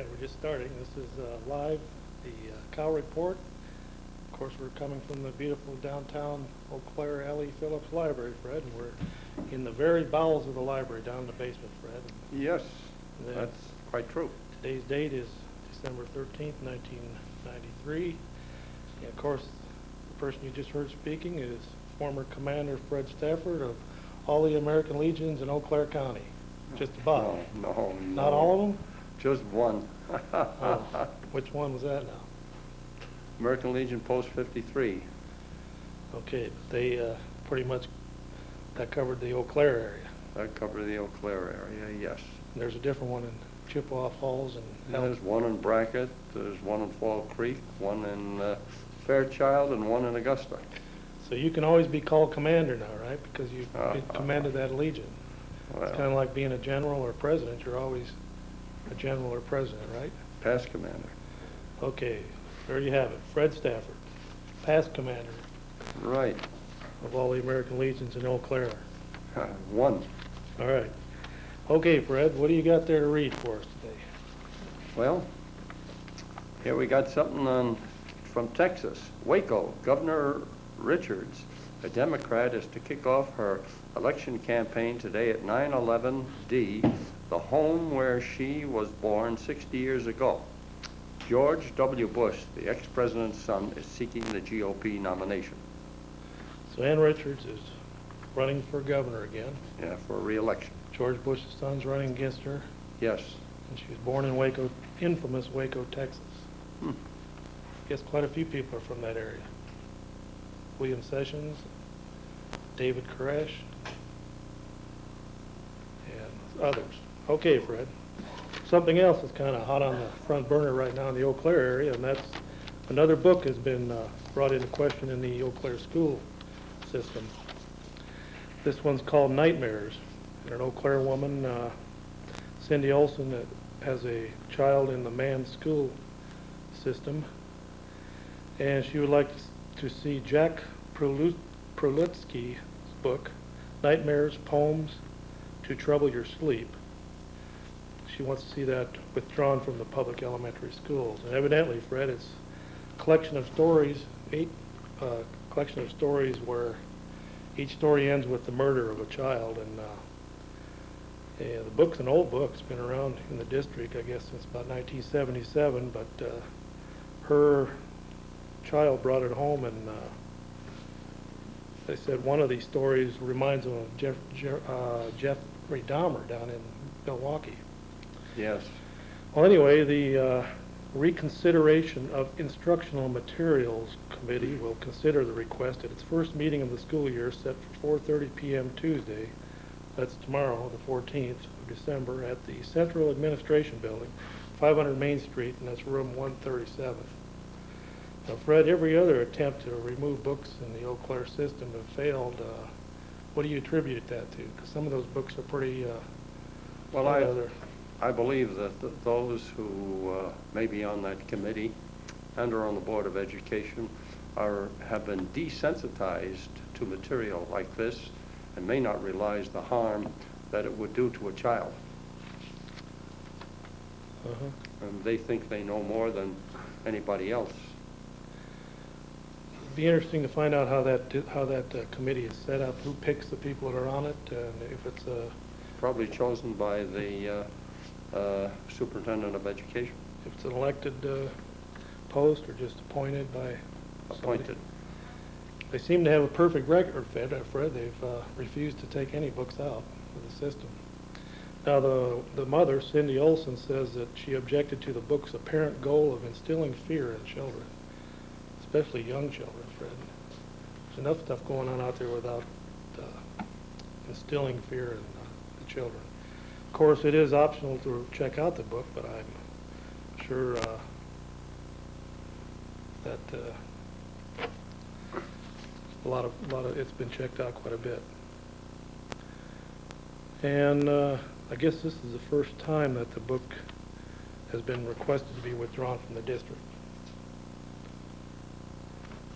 Yeah, we're just starting. This is live, the Cow Report. Of course, we're coming from the beautiful downtown Eau Claire L.E. Phillips Library, Fred, and we're in the very bowels of the library, down in the basement, Fred. Yes, And that's quite true. today's date is December 13th, 1993. And of course, the person you just heard speaking is former Commander Fred Stafford of all the American Legions in Eau Claire County. Just about. No. Not all of them? Just one. Oh, which one was that now? American Legion Post 53. Okay, but they pretty much, that covered the Eau Claire area. That covered the Eau Claire area, yes. And there's a different one in Chippewa Falls and There's one in Brackett, there's one in Fall Creek, one in Fairchild, and one in Augusta. So you can always be called commander now, right? Because you've commanded that legion. Well, It's kind of like being a general or president. You're always a general or president, right? past commander. Okay, there you have it. Fred Stafford, past commander Right. of all the American Legions in Eau Claire. One. All right. Okay, Fred, what do you got there to read for us today? Well, here we got something from Texas. Waco, Governor Richards, a Democrat, is to kick off her election campaign today at 911 D, the home where she was born 60 years ago. George W. Bush, the ex-president's son, is seeking the GOP nomination. So Ann Richards is running for governor again. Yeah, for re-election. George Bush's son's running against her, Yes. and she was born in Waco, infamous Waco, Texas. Hmm. Guess quite a few people are from that area. William Sessions, David Koresh, and others. Okay, Fred. Something else is kind of hot on the front burner right now in the Eau Claire area, and that's another book has been brought into question in the Eau Claire school system. This one's called Nightmares. And an Eau Claire woman, Cindy Olson, that has a child in the manned school system, and she would like to see Jack Prelutsky's book, Nightmares, Poems to Trouble Your Sleep. She wants to see that withdrawn from the public elementary schools. And evidently, Fred, it's a collection of stories, collection of stories where each story ends with the murder of a child. And the book's an old book. It's been around in the district, I guess, since about 1977. But her child brought it home, and they said one of these stories reminds them of Jeffrey Dahmer down in Milwaukee. Yes. Well, anyway, the Reconsideration of Instructional Materials Committee will consider the request at its first meeting of the school year, set for 4:30 p.m. Tuesday. That's tomorrow, the 14th of December, at the Central Administration Building, 500 Main Street, and that's room 137. Now, Fred, every other attempt to remove books in the Eau Claire system have failed. What do you attribute that to? Because some of those books are pretty... Well, I believe that those who may be on that committee and are on the Board of Education have been desensitized to material like this and may not realize the harm that it would do to a child. And they think they know more than anybody else. It'd be interesting to find out how that committee is set up, who picks the people that are on it, and if it's Probably chosen by the Superintendent of Education. if it's an elected post or just appointed by somebody. Appointed. They seem to have a perfect record, Fred. They've refused to take any books out of the system. Now, the mother, Cindy Olson, says that she objected to the book's apparent goal of instilling fear in children, especially young children, Fred. There's enough stuff going on out there without instilling fear in the children. Of course, it is optional to check out the book, but I'm sure that a lot of it's been checked out quite a bit. And I guess this is the first time that the book has been requested to be withdrawn from the district.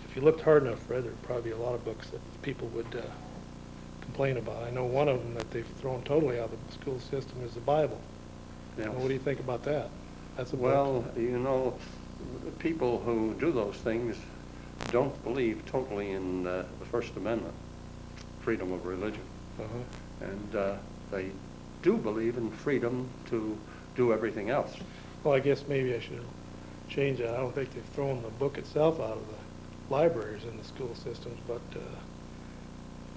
If you looked hard enough, Fred, there'd probably be a lot of books that people would complain about. I know one of them that they've thrown totally out of the school system is the Bible. Yes. What do you think about that? That's a book. Well, you know, people who do those things don't believe totally in the First Amendment, freedom of religion. Uh-huh. And they do believe in freedom to do everything else. Well, I guess maybe I should change that. I don't think they've thrown the book itself out of the libraries in the school systems, but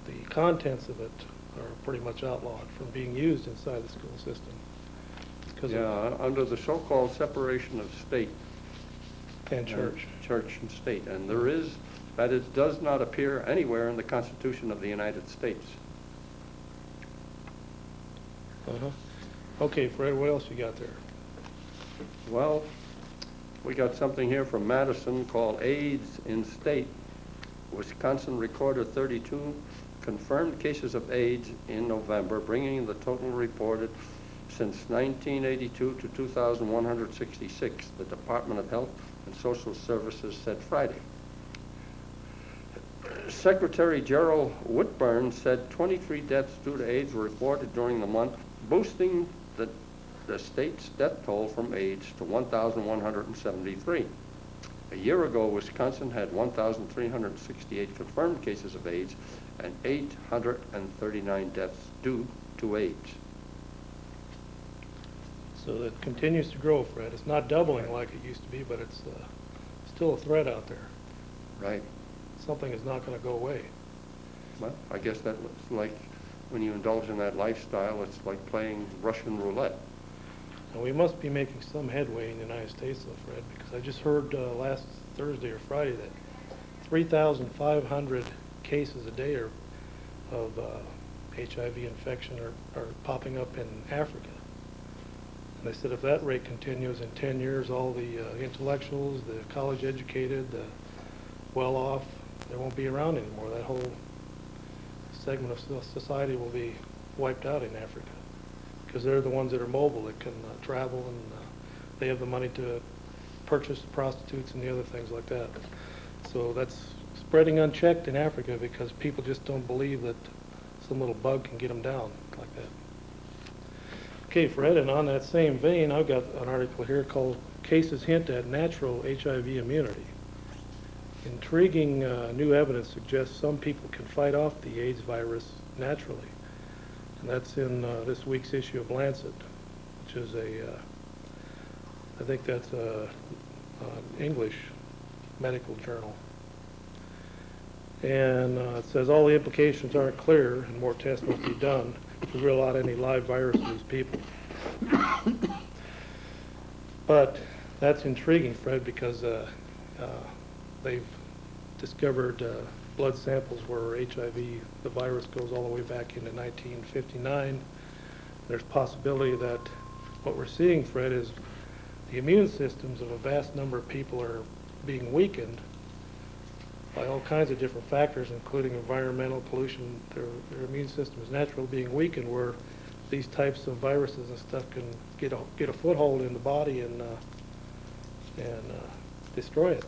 the contents of it are pretty much outlawed from being used inside the school system. Yeah, under the so-called separation of state And church. church and state. And there is, that it does not appear anywhere in the Constitution of the United States. Uh-huh. Okay, Fred, what else you got there? Well, we got something here from Madison called AIDS in State. Wisconsin recorded 32 confirmed cases of AIDS in November, bringing the total reported since 1982 to 2,166, the Department of Health and Social Services said Friday. Secretary Gerald Whitburn said 23 deaths due to AIDS were reported during the month, boosting the state's death toll from AIDS to 1,173. A year ago, Wisconsin had 1,368 confirmed cases of AIDS and 839 deaths due to AIDS. So it continues to grow, Fred. It's not doubling like it used to be, but it's still a threat out there. Right. Something is not going to go away. Well, I guess that's like when you indulge in that lifestyle, it's like playing Russian roulette. And we must be making some headway in the United States, though, Fred, because I just heard last Thursday or Friday that 3,500 cases a day of HIV infection are popping up in Africa. And they said if that rate continues in 10 years, all the intellectuals, the college educated, the well-off, they won't be around anymore. That whole segment of society will be wiped out in Africa because they're the ones that are mobile, that can travel, and they have the money to purchase the prostitutes and the other things like that. So that's spreading unchecked in Africa because people just don't believe that some little bug can get them down like that. Okay, Fred, and on that same vein, I've got an article here called Cases Hint at Natural HIV Immunity. Intriguing new evidence suggests some people can fight off the AIDS virus naturally. And that's in this week's issue of Lancet, which is I think that's an English medical journal. And it says all the implications aren't clear and more tests must be done to rule out any live virus in these people. But that's intriguing, Fred, because they've discovered blood samples where HIV, the virus, goes all the way back into 1959. There's possibility that what we're seeing, Fred, is the immune systems of a vast number of people are being weakened by all kinds of different factors, including environmental pollution. Their immune system is naturally being weakened, where these types of viruses and stuff can get a foothold in the body and destroy it.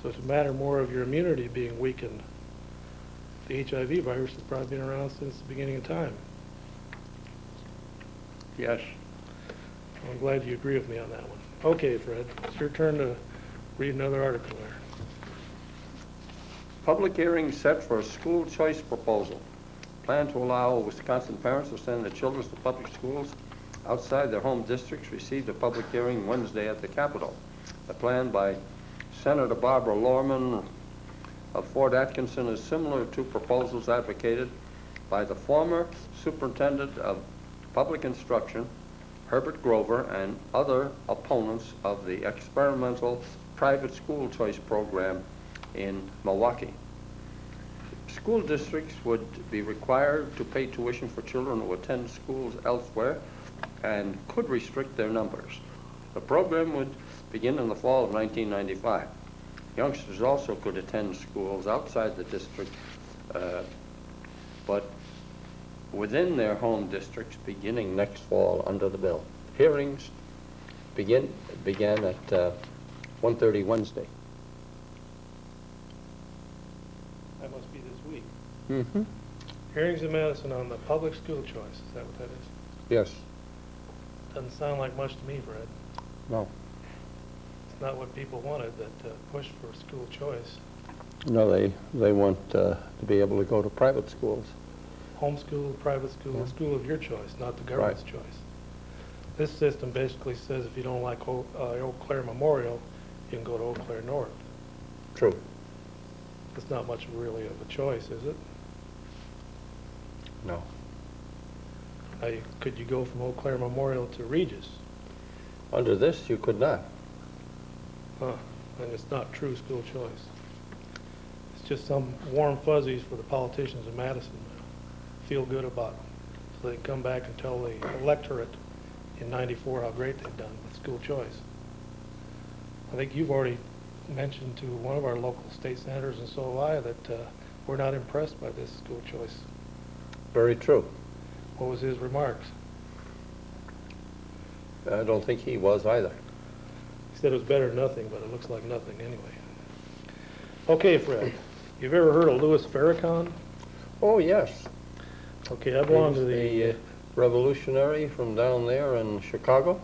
So it's a matter more of your immunity being weakened. The HIV virus has probably been around since the beginning of time. Yes. I'm glad you agree with me on that one. Okay, Fred, it's your turn to read another article there. Public hearing set for a school choice proposal. Plan to allow Wisconsin parents to send their children to public schools outside their home districts received a public hearing Wednesday at the Capitol. The plan by Senator Barbara Lorman of Fort Atkinson is similar to proposals advocated by the former superintendent of public instruction, Herbert Grover, and other opponents of the experimental private school choice program in Milwaukee. School districts would be required to pay tuition for children who attend schools elsewhere and could restrict their numbers. The program would begin in the fall of 1995. Youngsters also could attend schools outside the district, but within their home districts beginning next fall under the bill. Hearings began at 1:30 Wednesday. That must be this week. Mm-hmm. Hearings in Madison on the public school choice. Is that what that is? Yes. Doesn't sound like much to me, Fred. No. It's not what people wanted that pushed for school choice. No, they want to be able to go to private schools. Homeschool, private school, Yeah. school of your choice, not the government's choice. This system basically says if you don't like Eau Claire Memorial, you can go to Eau Claire North. True. It's not much really of a choice, is it? No. Now, could you go from Eau Claire Memorial to Regis? Under this, you could not. Huh. And it's not true school choice. It's just some warm fuzzies for the politicians in Madison to feel good about, so they can come back and tell the electorate in '94 how great they've done with school choice. I think you've already mentioned to one of our local state senators, and so have I, that we're not impressed by this school choice. Very true. What was his remarks? I don't think he was either. He said it was better than nothing, but it looks like nothing anyway. Okay, Fred, you've ever heard of Louis Farrakhan? Oh, yes. Okay, I belong to the revolutionary from down there in Chicago.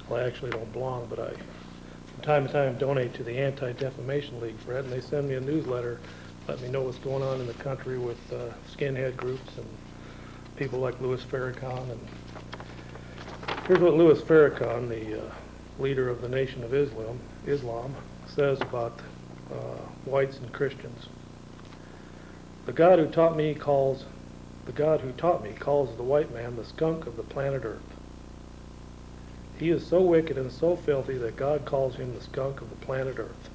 Well, I actually don't belong, but I, from time to time, donate to the Anti-Defamation League, Fred, and they send me a newsletter, let me know what's going on in the country with skinhead groups and people like Louis Farrakhan. And here's what Louis Farrakhan, the leader of the Nation of Islam, says about whites and Christians. The God who taught me calls the white man the skunk of the planet Earth. He is so wicked and so filthy that God calls him the skunk of the planet Earth.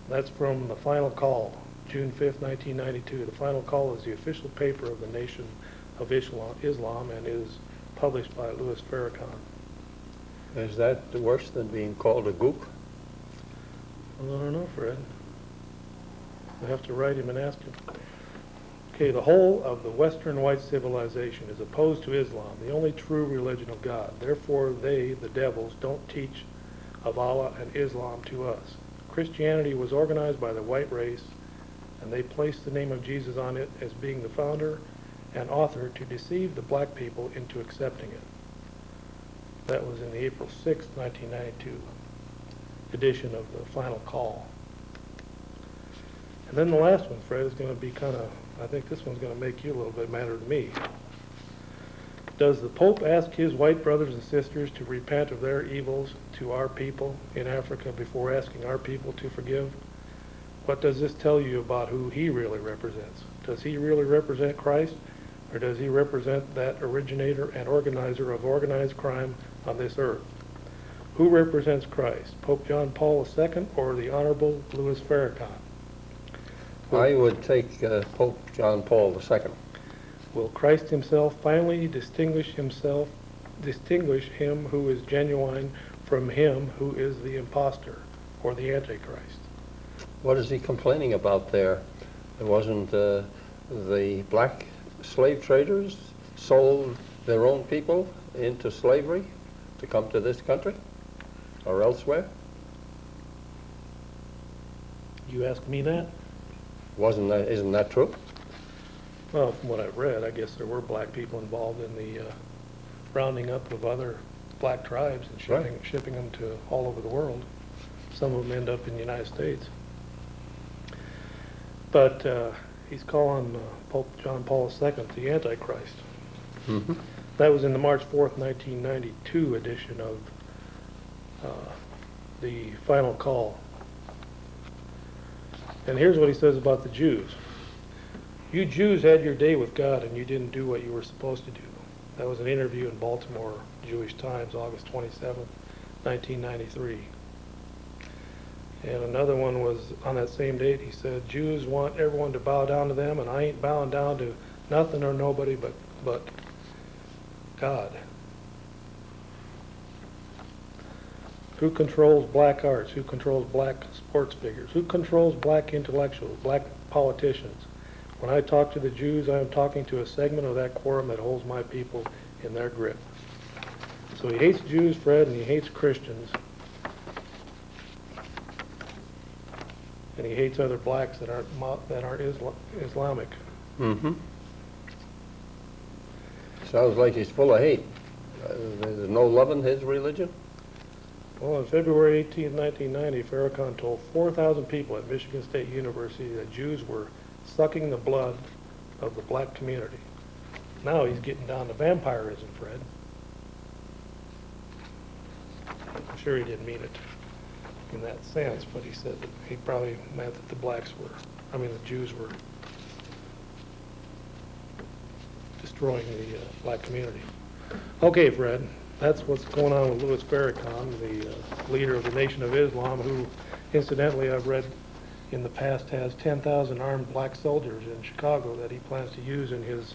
That's from The Final Call, June 5th, 1992. The Final Call is the official paper of the Nation of Islam and is published by Louis Farrakhan. Is that worse than being called a gook? I don't know, Fred. I have to write him and ask him. Okay, the whole of the Western white civilization is opposed to Islam, the only true religion of God. Therefore, they, the devils, don't teach of Allah and Islam to us. Christianity was organized by the white race, and they placed the name of Jesus on it as being the founder and author to deceive the black people into accepting it. That was in the April 6, 1992 edition of The Final Call. And then the last one, Fred, is going to be I think this one's going to make you a little bit madder than me. Does the Pope ask his white brothers and sisters to repent of their evils to our people in Africa before asking our people to forgive? What does this tell you about who he really represents? Does he really represent Christ, or does he represent that originator and organizer of organized crime on this earth? Who represents Christ, Pope John Paul II or the Honorable Louis Farrakhan? I would take Pope John Paul II. Will Christ himself finally distinguish him who is genuine from him who is the impostor or the Antichrist? What is he complaining about there? It wasn't the black slave traders sold their own people into slavery to come to this country or elsewhere? You ask me that? Isn't that true? Well, from what I've read, I guess there were black people involved in the rounding up of other black tribes and shipping them to all over the world. Some of them end up in the United States. But he's calling Pope John Paul II the Antichrist. Mm-hmm. That was in the March 4th, 1992 edition of The Final Call. And here's what he says about the Jews. You Jews had your day with God and you didn't do what you were supposed to do. That was an interview in Baltimore Jewish Times, August 27, 1993. And another one was on that same date. He said, Jews want everyone to bow down to them, and I ain't bowing down to nothing or nobody but God. Who controls black arts? Who controls black sports figures? Who controls black intellectuals, black politicians? When I talk to the Jews, I am talking to a segment of that quorum that holds my people in their grip. So he hates Jews, Fred, and he hates Christians. And he hates other blacks that aren't Islamic. Mm-hmm. Sounds like he's full of hate. There's no love in his religion? Well, on February 18, 1990, Farrakhan told 4,000 people at Michigan State University that Jews were sucking the blood of the black community. Now he's getting down to vampirism, Fred. I'm sure he didn't mean it in that sense, but he said that he probably meant that the Jews were destroying the black community. Okay, Fred, that's what's going on with Louis Farrakhan, the leader of the Nation of Islam, who, incidentally, I've read in the past has 10,000 armed black soldiers in Chicago that he plans to use in his,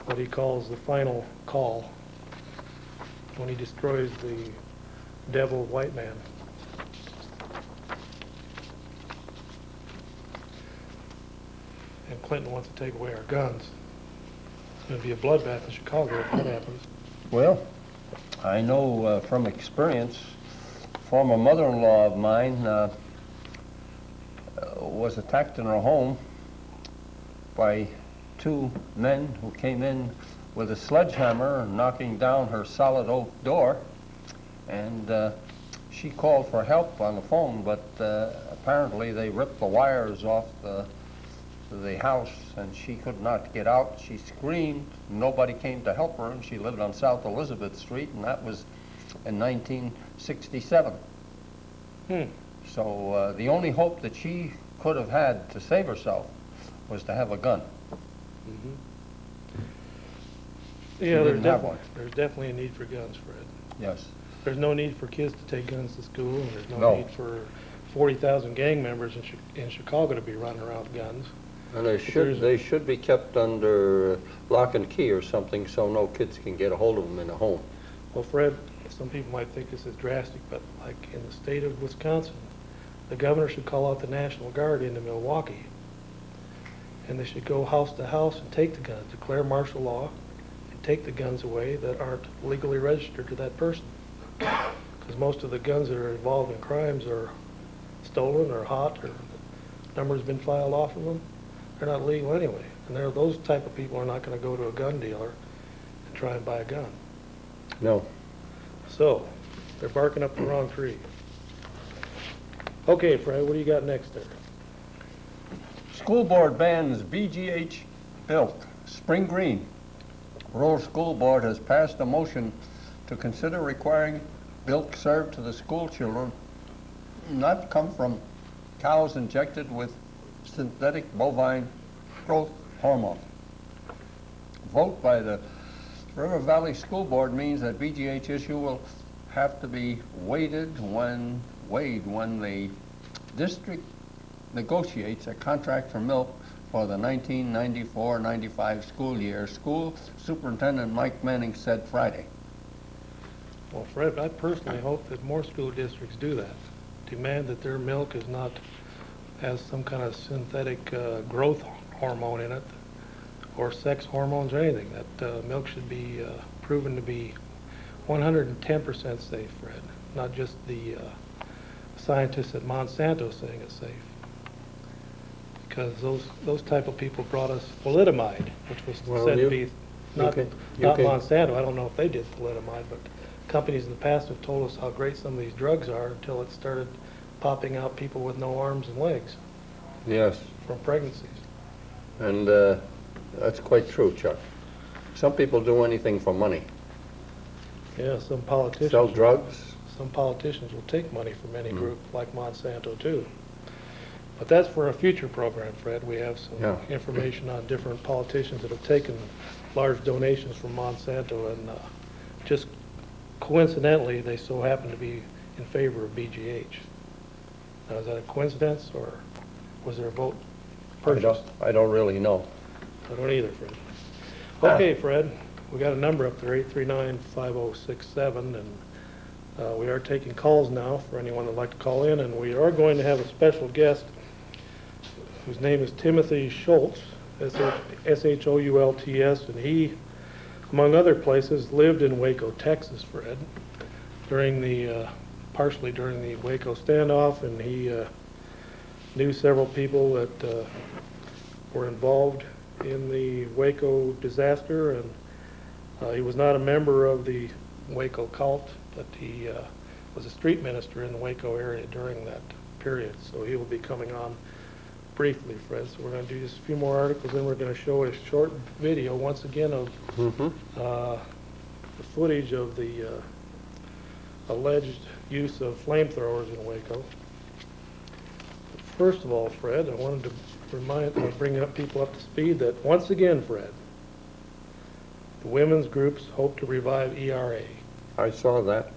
what he calls the final call, when he destroys the devil white man. And Clinton wants to take away our guns. It's going to be a bloodbath in Chicago if that happens. Well, I know from experience, former mother-in-law of mine was attacked in her home by two men who came in with a sledgehammer knocking down her solid oak door, and she called for help on the phone, but apparently they ripped the wires off the house and she could not get out. She screamed, nobody came to help her, and she lived on South Elizabeth Street, and that was in 1967. So the only hope that she could have had to save herself was to have a gun. Yeah, didn't have one. There's definitely a need for guns, Fred. Yes. There's no need for kids to take guns to school, and there's no No. need for 40,000 gang members in Chicago to be running around with guns. And they should be kept under lock and key or something so no kids can get a hold of them in a home. Well, Fred, some people might think this is drastic, but like in the state of Wisconsin, the governor should call out the National Guard into Milwaukee, and they should go house to house and take the guns, declare martial law, and take the guns away that aren't legally registered to that person. Because most of the guns that are involved in crimes are stolen or hot, or the number's been filed off of them. They're not legal anyway. And those type of people are not going to go to a gun dealer and try and buy a gun. No. So, they're barking up the wrong tree. Okay, Fred, what do you got next there? School board bans BGH Bilk, Spring Green. Rural School Board has passed a motion to consider requiring bilk served to the school children not come from cows injected with synthetic bovine growth hormone. Vote by the River Valley School Board means that BGH issue will have to be weighed when the district negotiates a contract for milk for the 1994-95 school year. School Superintendent Mike Manning said Friday. Well, Fred, I personally hope that more school districts do that. Demand that their milk has some kind of synthetic growth hormone in it, or sex hormones or anything. That milk should be proven to be 110% safe, Fred. Not just the scientists at Monsanto saying it's safe. Because those type of people brought us thalidomide, which was said to be not Monsanto. I don't know if they did thalidomide, but companies in the past have told us how great some of these drugs are until it started popping out people with no arms and legs. Yes. From pregnancies. And that's quite true, Chuck. Some people do anything for money. Yeah, some politicians. Sell drugs. Some politicians will take money from any group like Monsanto too. But that's for a future program, Fred. We have some information on different politicians that have taken large donations from Monsanto, and just coincidentally, they so happen to be in favor of BGH. Now, is that a coincidence, or was there a vote purchased? I don't really know. I don't either, Fred. Okay, Fred, we got a number up there, 839-5067, and we are taking calls now for anyone that'd like to call in, and we are going to have a special guest whose name is Timothy Schultz, S-H-O-U-L-T-S, and he, among other places, lived in Waco, Texas, Fred, partially during the Waco standoff, and he knew several people that were involved in the Waco disaster, and He was not a member of the Waco cult, but he was a street minister in the Waco area during that period. So he will be coming on briefly, Fred. So we're going to do just a few more articles, then we're going to show a short video once again of the footage of the alleged use of flamethrowers in Waco. But first of all, Fred, I wanted to bring up people up to speed that once again, Fred, the women's groups hope to revive ERA. I saw that.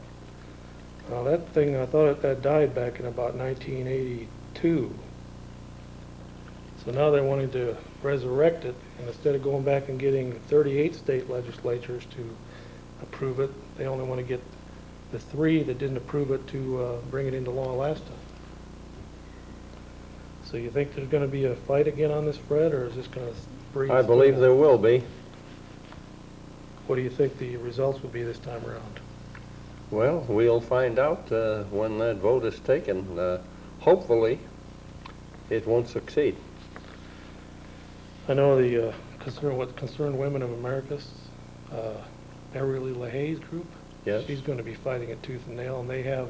Now that thing, I thought that died back in about 1982. So now they're wanting to resurrect it, and instead of going back and getting 38 state legislatures to approve it, they only want to get the 3 that didn't approve it to bring it into law last time. So you think there's going to be a fight again on this, Fred, or is this going to breathe? I believe there will be. What do you think the results will be this time around? Well, we'll find out when that vote is taken. Hopefully, it won't succeed. I know the Concerned Women of America's Beverly LaHaye's group. Yes. She's going to be fighting it tooth and nail, and they have.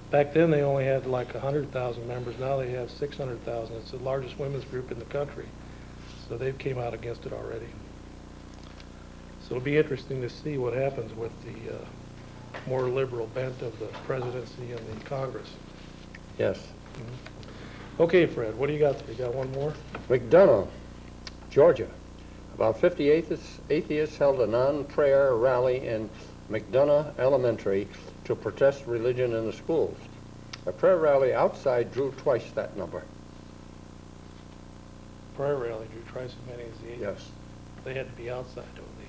Back then, they only had like 100,000 members. Now they have 600,000. It's the largest women's group in the country. So they've came out against it already. So it'll be interesting to see what happens with the more liberal bent of the presidency and the Congress. Yes. Okay, Fred, what do you got there? You got one more? McDonough, Georgia. About 50 atheists held a non-prayer rally in McDonough Elementary to protest religion in the schools. A prayer rally outside drew twice that number. Prayer rally drew twice as many as the atheists. Yes. They had to be outside, don't they?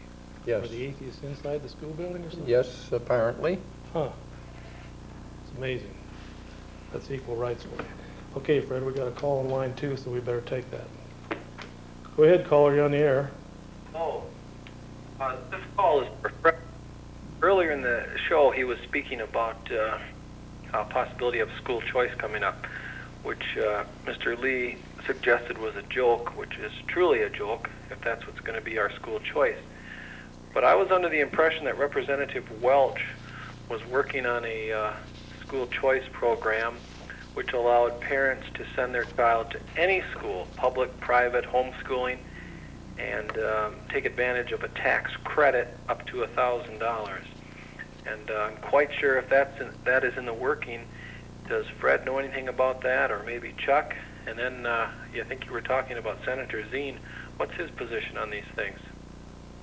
Yes. Were the atheists inside the school building or something? Yes, apparently. Huh. It's amazing. That's equal rights for you. Okay, Fred, we got a call in line 2, so we better take that. Go ahead, caller, you're on the air. Oh, this call is for Fred. Earlier in the show, he was speaking about a possibility of school choice coming up, which Mr. Lee suggested was a joke, which is truly a joke, if that's what's going to be our school choice. But I was under the impression that Representative Welch was working on a school choice program which allowed parents to send their child to any school, public, private, homeschooling, and take advantage of a tax credit up to $1,000. And I'm quite sure if that is in the working. Does Fred know anything about that, or maybe Chuck? And then I think you were talking about Senator Zine. What's his position on these things?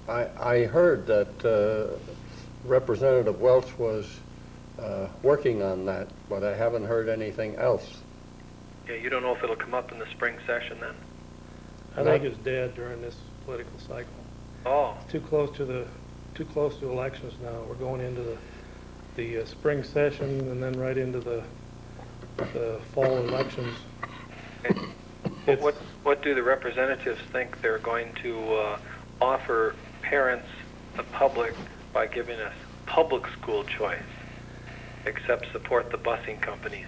I heard that Representative Welch was working on that, but I haven't heard anything else. Yeah, you don't know if it'll come up in the spring session then? I think it's dead during this political cycle. Oh. Too close to elections now. We're going into the spring session and then right into the fall elections. Okay. What do the representatives think they're going to offer parents, the public, by giving us public school choice, except support the busing companies?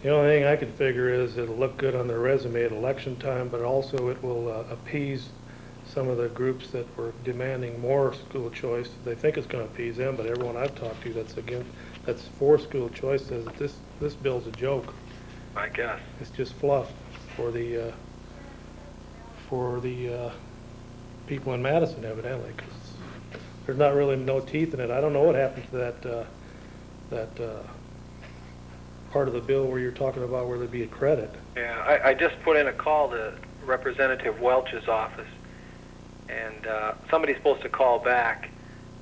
The only thing I could figure is it'll look good on their resume at election time, but also it will appease some of the groups that were demanding more school choice. They think it's going to appease them, but everyone I've talked to that's for school choice says that this bill's a joke. I guess. It's just fluff for the people in Madison, evidently, because there's not really no teeth in it. I don't know what happened to that part of the bill where you're talking about where there'd be a credit. Yeah, I just put in a call to Representative Welch's office, and somebody's supposed to call back,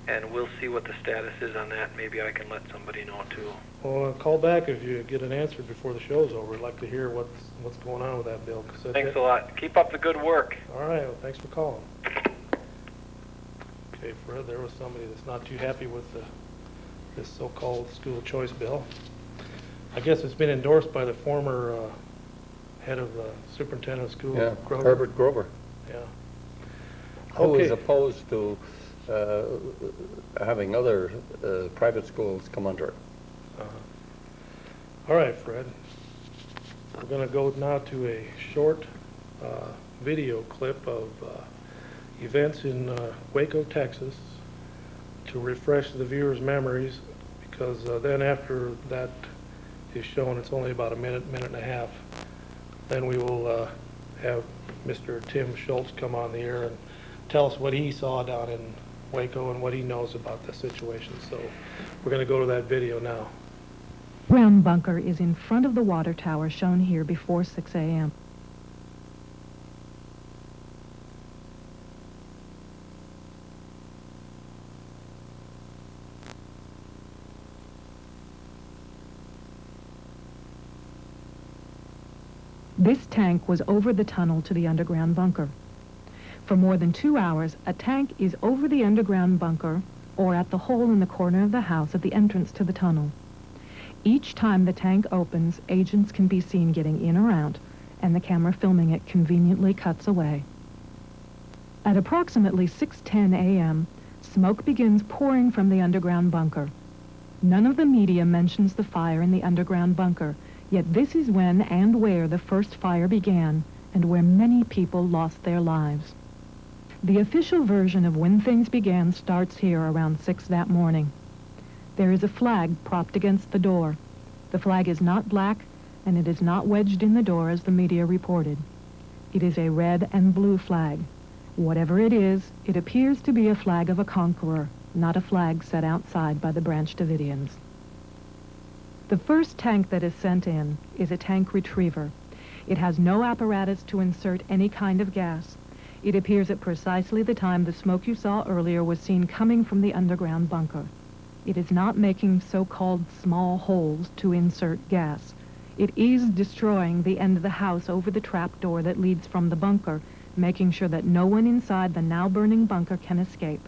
and we'll see what the status is on that. Maybe I can let somebody know too. Well, call back if you get an answer before the show's over. I'd like to hear what's going on with that bill. Thanks a lot. Keep up the good work. All right, well, thanks for calling. Okay, Fred, there was somebody that's not too happy with this so-called school choice bill. I guess it's been endorsed by the former head of the superintendent of schools, Yeah, Grover. Herbert Grover. Yeah. Who is Okay. opposed to having other private schools come under it. All right, Fred. We're going to go now to a short video clip of events in Waco, Texas, to refresh the viewer's memories, because then after that is shown, it's only about a minute, minute and a half. Then we will have Mr. Tim Schultz come on the air and tell us what he saw down in Waco and what he knows about the situation. So we're going to go to that video now. Ground bunker is in front of the water tower shown here before 6 a.m. This tank was over the tunnel to the underground bunker. For more than 2 hours, a tank is over the underground bunker or at the hole in the corner of the house at the entrance to the tunnel. Each time the tank opens, agents can be seen getting in or out, and the camera filming it conveniently cuts away. At approximately 6:10 a.m., smoke begins pouring from the underground bunker. None of the media mentions the fire in the underground bunker, yet this is when and where the first fire began, and where many people lost their lives. The official version of when things began starts here around 6 that morning. There is a flag propped against the door. The flag is not black, and it is not wedged in the door as the media reported. It is a red and blue flag. Whatever it is, it appears to be a flag of a conqueror, not a flag set outside by the Branch Davidians. The first tank that is sent in is a tank retriever. It has no apparatus to insert any kind of gas. It appears at precisely the time the smoke you saw earlier was seen coming from the underground bunker. It is not making so-called small holes to insert gas. It is destroying the end of the house over the trap door that leads from the bunker, making sure that no one inside the now burning bunker can escape.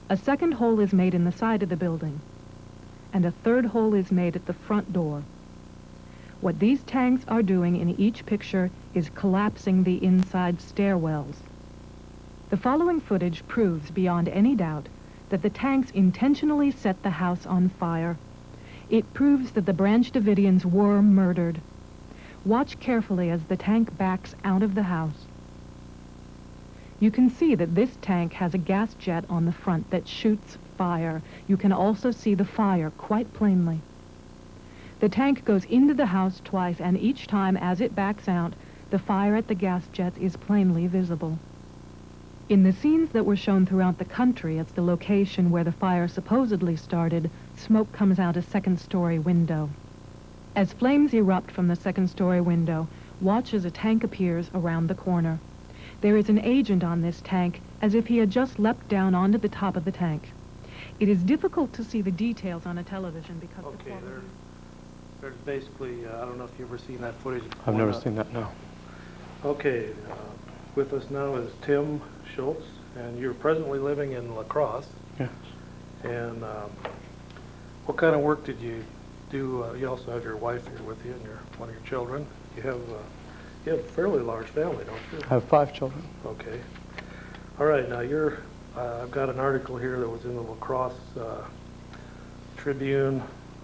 A second hole is made in the side of the building, and a third hole is made at the front door. What these tanks are doing in each picture is collapsing the inside stairwells. The following footage proves beyond any doubt that the tanks intentionally set the house on fire. It proves that the Branch Davidians were murdered. Watch carefully as the tank backs out of the house. You can see that this tank has a gas jet on the front that shoots fire. You can also see the fire quite plainly. The tank goes into the house twice, and each time as it backs out, the fire at the gas jets is plainly visible. In the scenes that were shown throughout the country at the location where the fire supposedly started, smoke comes out a second-story window. As flames erupt from the second-story window, watch as a tank appears around the corner. There is an agent on this tank, as if he had just leapt down onto the top of the tank. It is difficult to see the details on a television because the quality... There's basically, I don't know if you've ever seen that footage. I've never seen that, no. Okay, with us now is Tim Schultz, and you're presently living in La Crosse. Yes. And what kind of work did you do? You also have your wife here with you and one of your children. You have a fairly large family, don't you? I have 5 children. Okay. All right, now I've got an article here that was in the La Crosse Tribune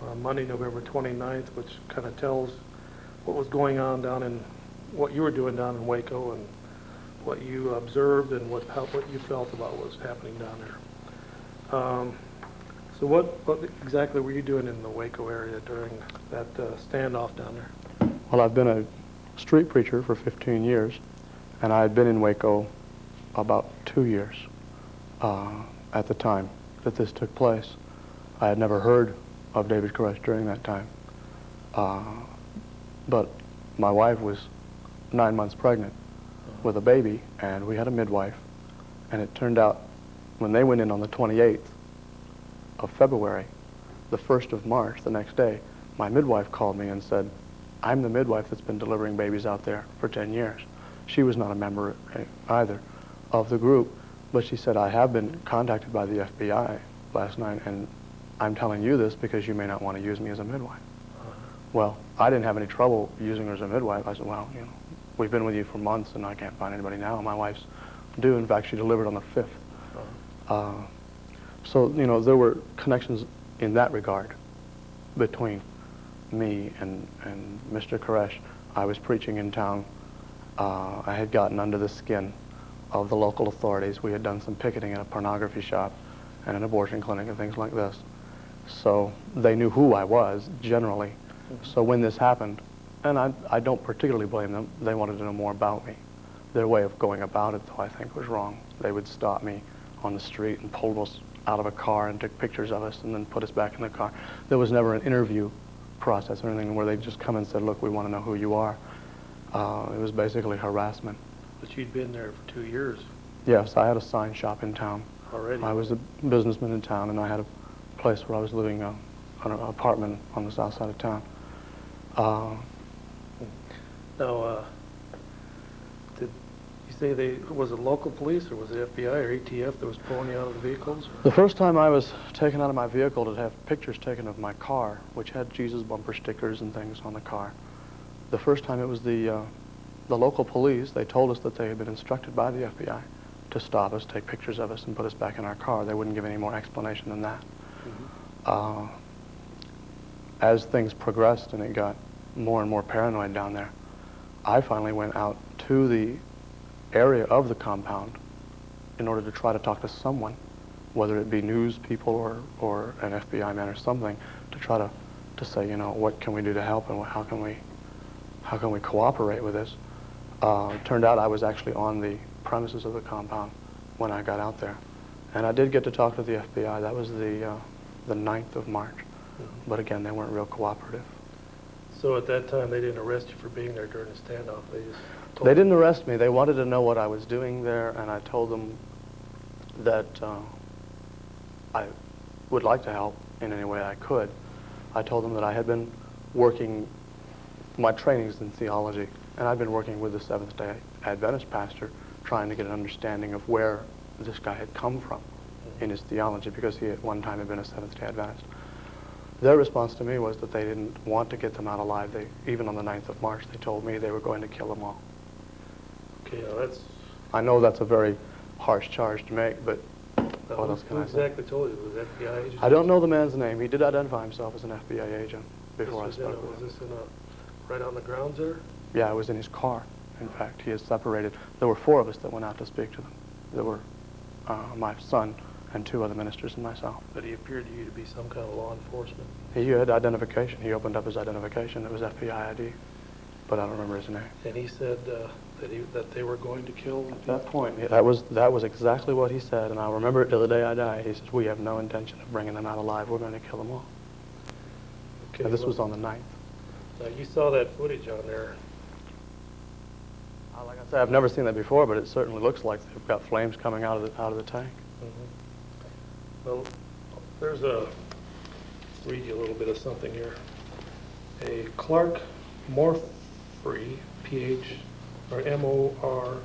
on Monday, November 29th, which kind of tells what was going on down in, what you were doing down in Waco and what you observed and what you felt about what was happening down there. So what exactly were you doing in the Waco area during that standoff down there? Well, I've been a street preacher for 15 years, and I had been in Waco about 2 years at the time that this took place. I had never heard of David Koresh during that time, but my wife was 9 months pregnant with a baby, and we had a midwife, and it turned out when they went in on the 28th of February, the 1st of March, the next day, my midwife called me and said, I'm the midwife that's been delivering babies out there for 10 years. She was not a member either of the group, but she said, I have been contacted by the FBI last night, and I'm telling you this because you may not want to use me as a midwife. Well, I didn't have any trouble using her as a midwife. I said, well, you know, we've been with you for months and I can't find anybody now. My wife's due. In fact, she delivered on the 5th. So, you know, there were connections in that regard between me and Mr. Koresh. I was preaching in town. I had gotten under the skin of the local authorities. We had done some picketing at a pornography shop, and an abortion clinic and things like this. So they knew who I was, generally. So when this happened, and I don't particularly blame them, they wanted to know more about me. Their way of going about it, though, I think was wrong. They would stop me on the street and pull us out of a car and took pictures of us and then put us back in the car. There was never an interview process or anything where they just come and said, look, we want to know who you are. It was basically harassment. But you'd been there for 2 years Yes, I had a sign shop in town. already. I was a businessman in town, and I had a place where I was living, an apartment on the south side of town. Now, did you say was it local police or was it FBI or ATF that was pulling you out of the vehicles? The first time I was taken out of my vehicle to have pictures taken of my car, which had Jesus bumper stickers and things on the car. The first time it was the local police. They told us that they had been instructed by the FBI to stop us, take pictures of us, and put us back in our car. They wouldn't give any more explanation than that. As things progressed and it got more and more paranoid down there, I finally went out to the area of the compound in order to try to talk to someone, whether it be news people or an FBI man or something, to try to say, you know, what can we do to help and how can we cooperate with this. It turned out I was actually on the premises of the compound when I got out there. And I did get to talk to the FBI. That was the 9th of March. But again, they weren't real cooperative. So at that time, they didn't arrest you for being there during the standoff. They just told They you. didn't arrest me. They wanted to know what I was doing there, and I told them that I would like to help in any way I could. I told them that I had been working, my training's in theology, and I'd been working with the Seventh-day Adventist pastor trying to get an understanding of where this guy had come from in his theology, because he at one time had been a Seventh-day Adventist. Their response to me was that they didn't want to get them out alive. Even on the 9th of March, they told me they were going to kill them all. Okay, now that's... I know that's a very harsh charge to make, but what else can who I say? exactly told you? Was it FBI agent? I don't know the man's name. He did identify himself as an FBI agent before I Was spoke with him. this right on the grounds there? Yeah, I was in his car. In fact, he is separated. There were 4 of us that went out to speak to them. There were my son and 2 other ministers and myself. But he appeared to you to be some kind of law enforcement. He had identification. He opened up his identification. It was FBI ID, but I don't remember his name. And he said that they were going to kill... At that point, that was exactly what he said, and I'll remember it till the day I die. He says, we have no intention of bringing them out alive. We're going to kill them all. Okay, And this well, was on the 9th. Now, you saw that footage on there. Like I said, I've never seen that before, but it certainly looks like they've got flames coming out of the tank. Well, there's read you a little bit of something here. A Clark Morphy, or M-O-R-P-H-E-W,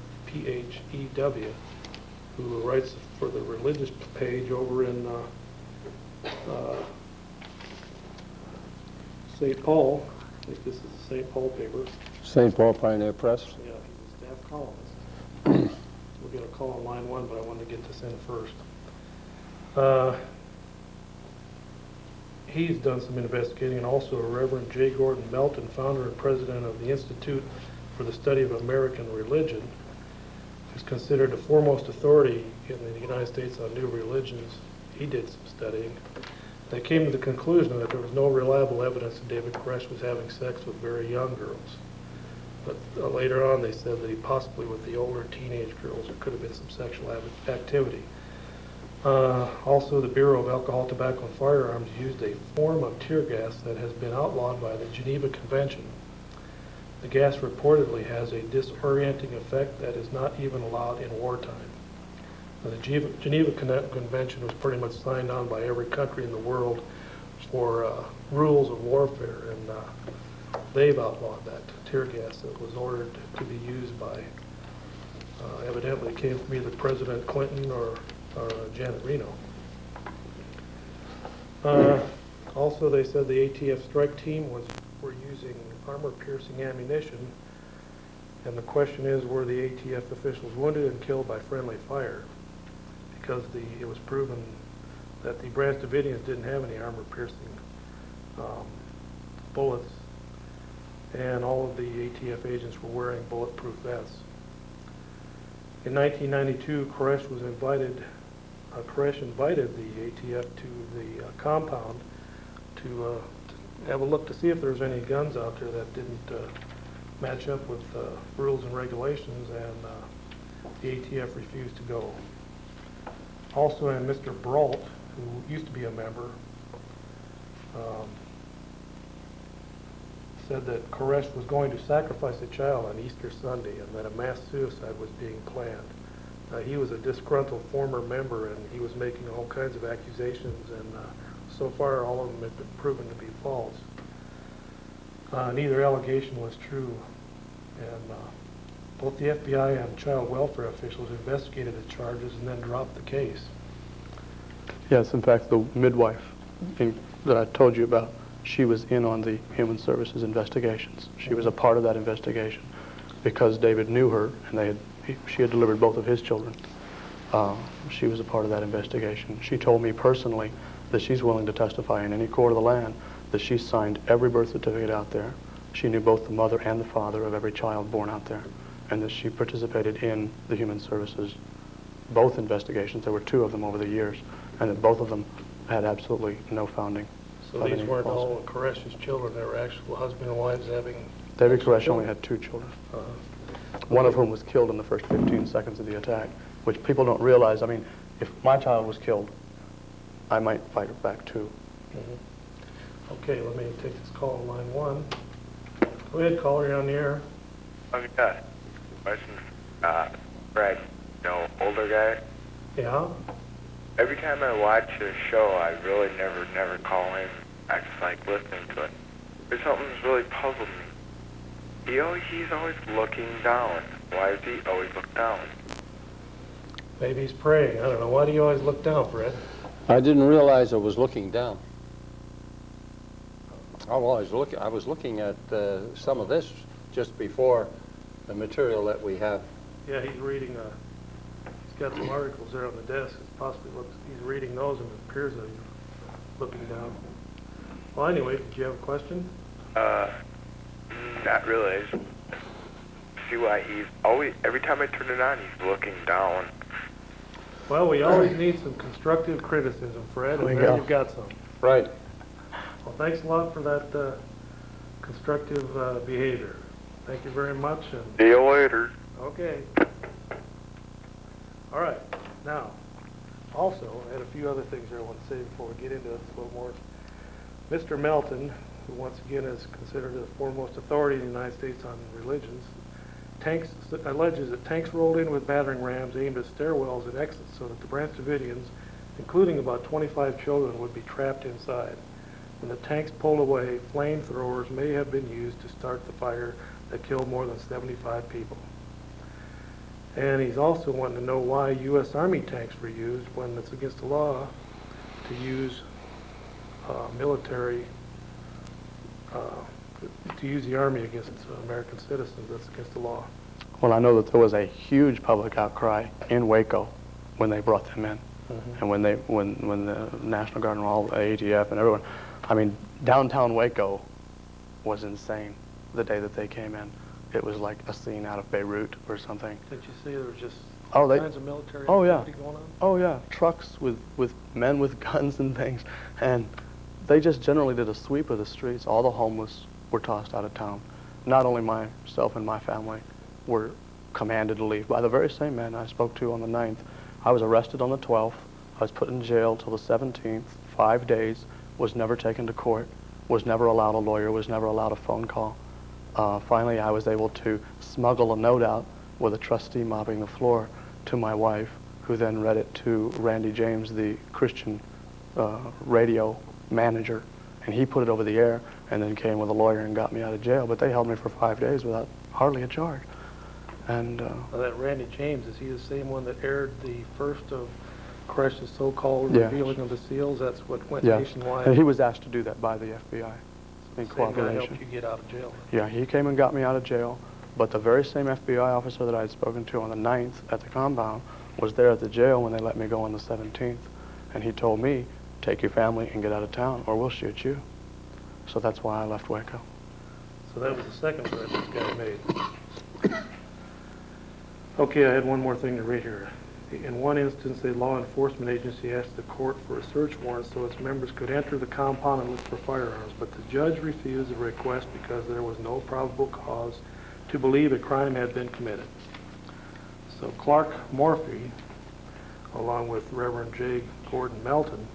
who writes for the religious page over in St. Paul. I think this is the St. Paul paper. St. Paul Pioneer Press. Yeah, he's a staff columnist. We're going to call on line 1, but I wanted to get this in first. He's done some investigating, and also Reverend J. Gordon Melton, founder and president of the Institute for the Study of American Religion, is considered the foremost authority in the United States on new religions. He did some studying. They came to the conclusion that there was no reliable evidence that David Koresh was having sex with very young girls. But later on, they said that he possibly with the older teenage girls, there could have been some sexual activity. Also, the Bureau of Alcohol, Tobacco, and Firearms used a form of tear gas that has been outlawed by the Geneva Convention. The gas reportedly has a disorienting effect that is not even allowed in wartime. Now, the Geneva Convention was pretty much signed on by every country in the world for rules of warfare, and they've outlawed that tear gas that was ordered to be used by, evidently it came from either President Clinton or Janet Reno. Also, they said the ATF strike team were using armor-piercing ammunition, and the question is, were the ATF officials wounded and killed by friendly fire? Because it was proven that the Branch Davidians didn't have any armor-piercing bullets, and all of the ATF agents were wearing bulletproof vests. In 1992, Koresh was invited Koresh invited the ATF to the compound to have a look to see if there's any guns out there that didn't match up with rules and regulations, and the ATF refused to go. Also, and Mr. Brault, who used to be a member, said that Koresh was going to sacrifice a child on Easter Sunday and that a mass suicide was being planned. He was a disgruntled former member, and he was making all kinds of accusations, and so far all of them have been proven to be false. Neither allegation was true, and both the FBI and child welfare officials investigated the charges and then dropped the case. Yes, in fact, the midwife that I told you about, she was in on the Human Services investigations. She was a part of that investigation because David knew her, and she had delivered both of his children. She was a part of that investigation. She told me personally that she's willing to testify in any court of the land that she signed every birth certificate out there. She knew both the mother and the father of every child born out there, and that she participated in the Human Services, both investigations. There were 2 of them over the years, and that both of them had absolutely no founding. So these weren't all Koresh's children, they were actual husband and wives having... David Koresh only had 2 children. Uh-huh. One of whom was killed in the first 15 seconds of the attack, which people don't realize. I mean, if my child was killed, I might fight it back too. Mm-hmm. Okay, let me take this call on line 1. Go ahead, caller, you're on the air. Okay. Question. Fred, older guy. Yeah? Every time I watch a show, I really never call in. I just like listening to it. There's something that's really puzzled me. He's always looking down. Why does he always look down? Maybe he's praying. I don't know. Why do you always look down, Fred? I didn't realize I was looking down. I was looking at some of this just before the material that we have. Yeah, he's reading, he's got some articles there on the desk. It possibly he's reading those, and it appears that he's looking down. Well, anyway, did you have a question? Not really. I just see why he's always, every time I turn it on, he's looking down. Well, we always need some constructive criticism, Fred, and there you've got some. Right. Well, thanks a lot for that constructive behavior. Thank you very much. And See you later. okay. All right. Now, also, I had a few other things here I want to say before we get into this a little more. Mr. Melton, who once again is considered the foremost authority in the United States on religions, alleges that tanks rolled in with battering rams aimed at stairwells and exits so that the Branch Davidians, including about 25 children, would be trapped inside. When the tanks pulled away, flamethrowers may have been used to start the fire that killed more than 75 people. And he's also wanting to know why U.S. Army tanks were used when it's against the law to use to use the Army against American citizens. That's against the law. Well, I know that there was a huge public outcry in Waco when they brought them in, and when the National Guard and all the ATF and everyone. I mean, downtown Waco was insane the day that they came in. It was like a scene out of Beirut or something. Did you see there was just all kinds of military activity going on? Oh yeah, trucks with men with guns and things, and they just generally did a sweep of the streets. All the homeless were tossed out of town. Not only myself and my family were commanded to leave by the very same men I spoke to on the 9th. I was arrested on the 12th. I was put in jail till the 17th, 5 days, was never taken to court, was never allowed a lawyer, was never allowed a phone call. Finally, I was able to smuggle a note out with a trustee mopping the floor to my wife, who then read it to Randy James, the Christian radio manager, and he put it over the air and then came with a lawyer and got me out of jail. But they held me for 5 days without hardly a charge. And Now that Randy James, is he the same one that aired the first of Koresh's so-called Yeah. revealing of the seals? That's what went yeah, nationwide. and he was asked to do that by the FBI in Same guy cooperation. helped you get out of jail. Yeah, he came and got me out of jail, but the very same FBI officer that I had spoken to on the 9th at the compound was there at the jail when they let me go on the 17th, and he told me, take your family and get out of town or we'll shoot you. So that's why I left Waco. So that was the second threat this guy made. Okay, I had one more thing to read here. In one instance, a law enforcement agency asked the court for a search warrant so its members could enter the compound and look for firearms, but the judge refused the request because there was no probable cause to believe a crime had been committed. So Clark Morphy, along with Reverend J. Gordon Melton,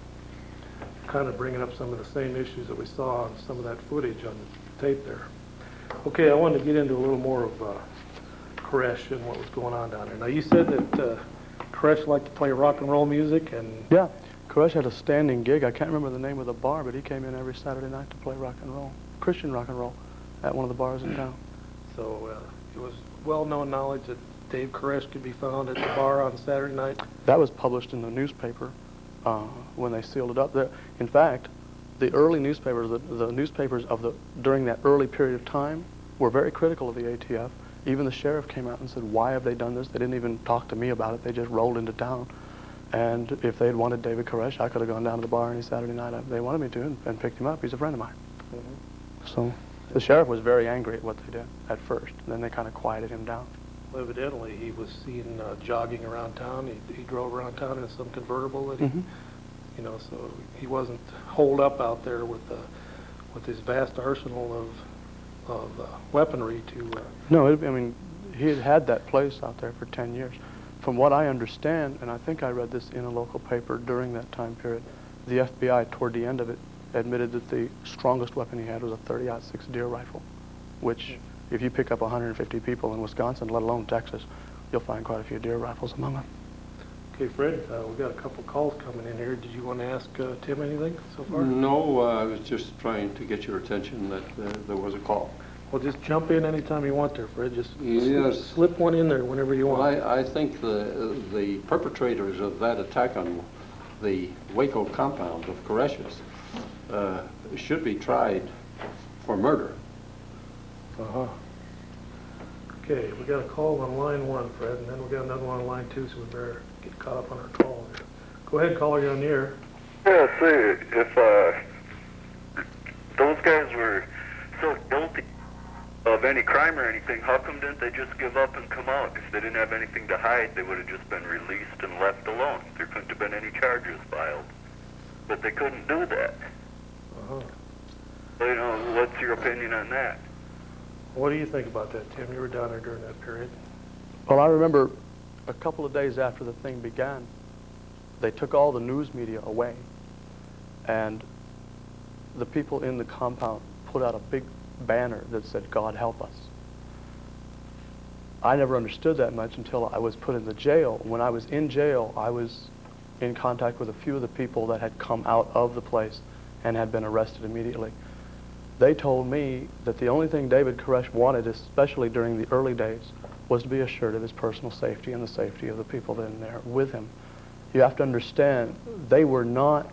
kind of bringing up some of the same issues that we saw on some of that footage on the tape there. Okay, I wanted to get into a little more of Koresh and what was going on down there. Now, you said that Koresh liked to play rock and roll music, and Yeah, Koresh had a standing gig. I can't remember the name of the bar, but he came in every Saturday night to play rock and roll, Christian rock and roll, at one of the bars in town. so it was well-known knowledge that Dave Koresh could be found at the bar on Saturday night. That was published in the newspaper when they sealed it up. In fact, the early newspapers, the newspapers during that early period of time were very critical of the ATF. Even the sheriff came out and said, why have they done this? They didn't even talk to me about it. They just rolled into town. And if they had wanted David Koresh, I could have gone down to the bar any Saturday night they wanted me to and picked him up. He's a friend of mine. So the sheriff was very angry at what they did at first. And then they kind of quieted him down. Well, evidently, he was seen jogging around town. He drove around town in some convertible that he, you know, so he wasn't holed up out there with his vast arsenal of weaponry to. No, I mean, he had had that place out there for 10 years. From what I understand, and I think I read this in a local paper during that time period, the FBI, toward the end of it, admitted that the strongest weapon he had was a .30-06 deer rifle, which, if you pick up 150 people in Wisconsin, let alone Texas, you'll find quite a few deer rifles among them. Okay, Fred, we've got a couple calls coming in here. Did you want to ask Tim anything so far? No, I was just trying to get your attention that there was a call. Well, just jump in anytime you want there, Fred. Just Yes. slip one in there whenever you want. Well, I think the perpetrators of that attack on the Waco compound of Koresh's should be tried for murder. Uh-huh. Okay, we got a call on line 1, Fred, and then we got another one on line 2, so we better get caught up on our call here. Go ahead, caller, you're on the air. Yeah, see, if those guys were so guilty of any crime or anything, how come didn't they just give up and come out? If they didn't have anything to hide, they would have just been released and left alone. There couldn't have been any charges filed. But they couldn't do that. Uh-huh. So, you know, what's your opinion on that? What do you think about that, Tim? You were down there during that period. Well, I remember a couple of days after the thing began, they took all the news media away, and the people in the compound put out a big banner that said, "God help us." I never understood that much until I was put in the jail. When I was in jail, I was in contact with a few of the people that had come out of the place and had been arrested immediately. They told me that the only thing David Koresh wanted, especially during the early days, was to be assured of his personal safety and the safety of the people in there with him. You have to understand, they were not,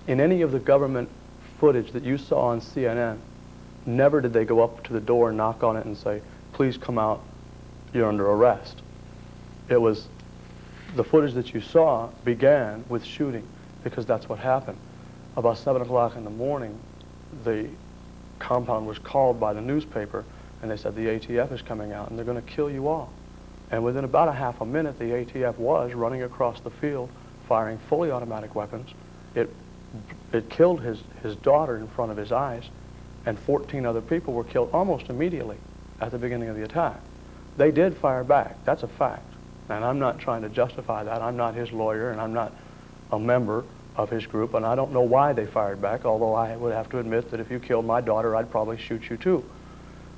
in any of the government footage that you saw on CNN, never did they go up to the door, knock on it, and say, "Please come out, you're under arrest." It was, the footage that you saw began with shooting, because that's what happened. About 7 o'clock in the morning, the compound was called by the newspaper, and they said the ATF is coming out, and they're going to kill you all. And within about a half a minute, the ATF was running across the field, firing fully automatic weapons. It killed his daughter in front of his eyes, and 14 other people were killed almost immediately at the beginning of the attack. They did fire back. That's a fact. And I'm not trying to justify that. I'm not his lawyer, and I'm not a member of his group, and I don't know why they fired back, although I would have to admit that if you killed my daughter, I'd probably shoot you too.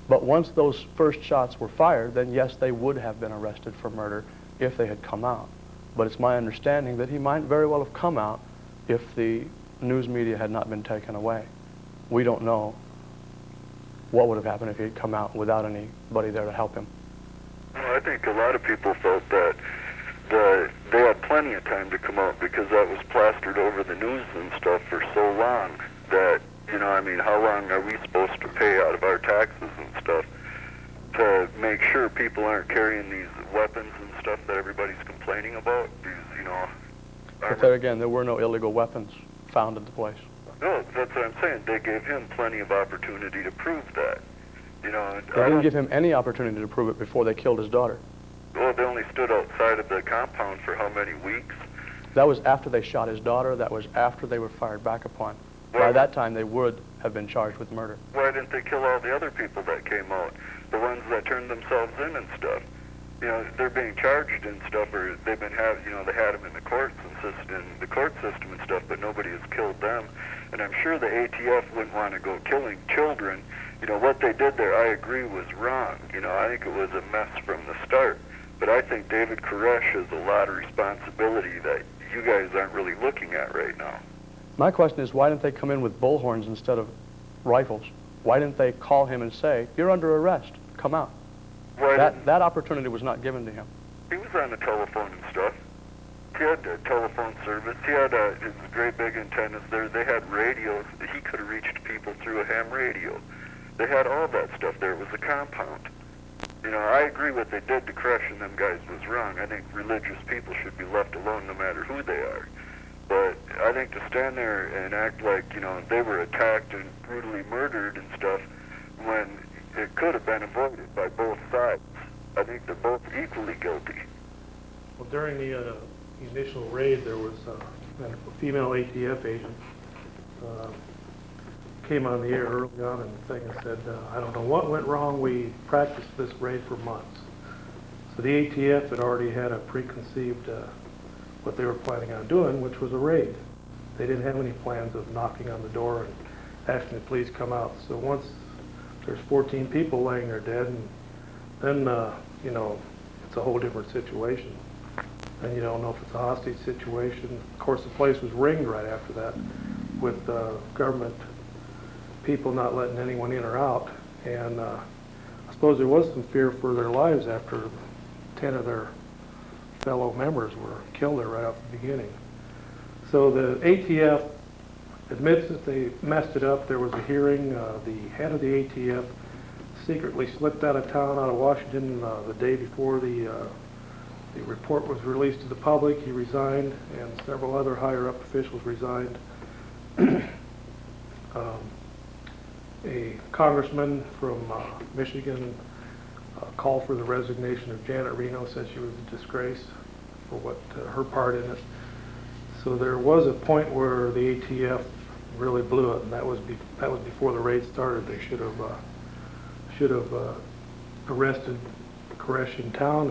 But once those first shots were fired, then yes, they would have been arrested for murder if they had come out. But it's my understanding that he might very well have come out if the news media had not been taken away. We don't know what would have happened if he had come out without anybody there to help him. Well, I think a lot of people felt that they had plenty of time to come out because that was plastered over the news and stuff for so long that, you know, I mean, how long are we supposed to pay out of our taxes and stuff to make sure people aren't carrying these weapons and stuff that everybody's complaining about? These, you know... But there again, there were no illegal weapons found at the place. No, that's what I'm saying. They gave him plenty of opportunity to prove that. You know, They didn't give him any opportunity to prove it before they killed his daughter. Well, they only only stood outside of the compound for how many weeks? That was after they shot his daughter. That was after they were fired back upon. By Well- that time, they would have been charged with murder. Why didn't they kill all the other people that came out? The ones that turned themselves in and stuff. You know, they're being charged and stuff, or they've been they had them in the courts and in the court system and stuff, but nobody has killed them. And I'm sure the ATF wouldn't want to go killing children. You know, what they did there, I agree, was wrong. You know, I think it was a mess from the start. But I think David Koresh has a lot of responsibility that you guys aren't really looking at right now. My question is, why didn't they come in with bullhorns instead of rifles? Why didn't they call him and say, "You're under arrest, come out"? Why didn't- That opportunity was not given to him. He was on the telephone and stuff. He had telephone service. He had his great big antennas there. They had radios. He could have reached people through a ham radio. They had all that stuff there. It was a compound. You know, I agree what they did to Koresh and them guys was wrong. I think religious people should be left alone no matter who they are. But I think to stand there and act like, you know, they were attacked and brutally murdered and stuff when it could have been avoided by both sides. I think they're both equally guilty. Well, during the initial raid, there was a female ATF agent came on the air early on in the thing and said, I don't know what went wrong, we practiced this raid for months. So the ATF had already had a preconceived what they were planning on doing, which was a raid. They didn't have any plans of knocking on the door and asking the police come out. So once there's 14 people laying there dead, and then, you know, it's a whole different situation. And you don't know if it's a hostage situation. Of course, the place was ringed right after that with government people not letting anyone in or out. And I suppose there was some fear for their lives after 10 of their fellow members were killed there right off the beginning. So the ATF admits that they messed it up. There was a hearing. The head of the ATF secretly slipped out of town, out of Washington, the day before the report was released to the public. He resigned, and several other higher-up officials resigned. A congressman from Michigan called for the resignation of Janet Reno, said she was a disgrace for what her part in it. So there was a point where the ATF really blew it, and that was before the raid started. They should have arrested Koresh in town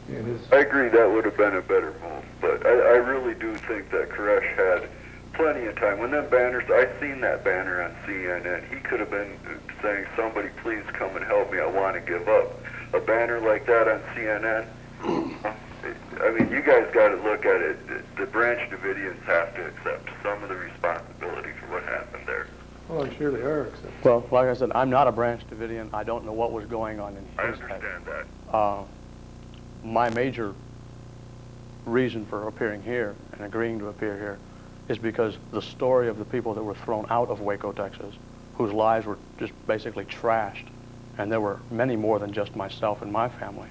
and his. I agree that would have been a better move, but I really do think that Koresh had plenty of time. When them banners, I seen that banner on CNN. He could have been saying, "Somebody please come and help me, I want to give up." A banner like that on CNN, I mean, you guys got to look at it. The Branch Davidians have to accept some of the responsibility for what happened there. Well, I'm sure they are, except. Well, like I said, I'm not a Branch Davidian. I don't know what was going on in I his head. understand that. My major reason for appearing here and agreeing to appear here is because the story of the people that were thrown out of Waco, Texas, whose lives were just basically trashed, and there were many more than just myself and my family,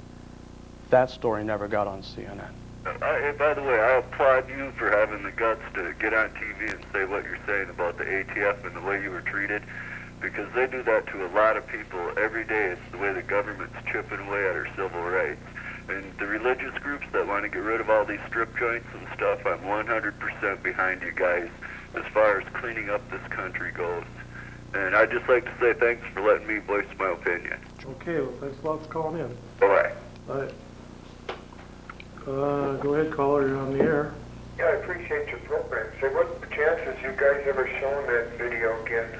that story never got on CNN. By the way, I applaud you for having the guts to get on TV and say what you're saying about the ATF and the way you were treated, because they do that to a lot of people every day. It's the way the government's chipping away at our civil rights. And the religious groups that want to get rid of all these strip joints and stuff, I'm 100% behind you guys as far as cleaning up this country goes. And I'd just like to say thanks for letting me voice my opinion. Okay, well, thanks a lot for calling in. Bye-bye. Bye. Go ahead, caller, you're on the air. Yeah, I appreciate your program. Say, what's the chances you guys ever showing that video again?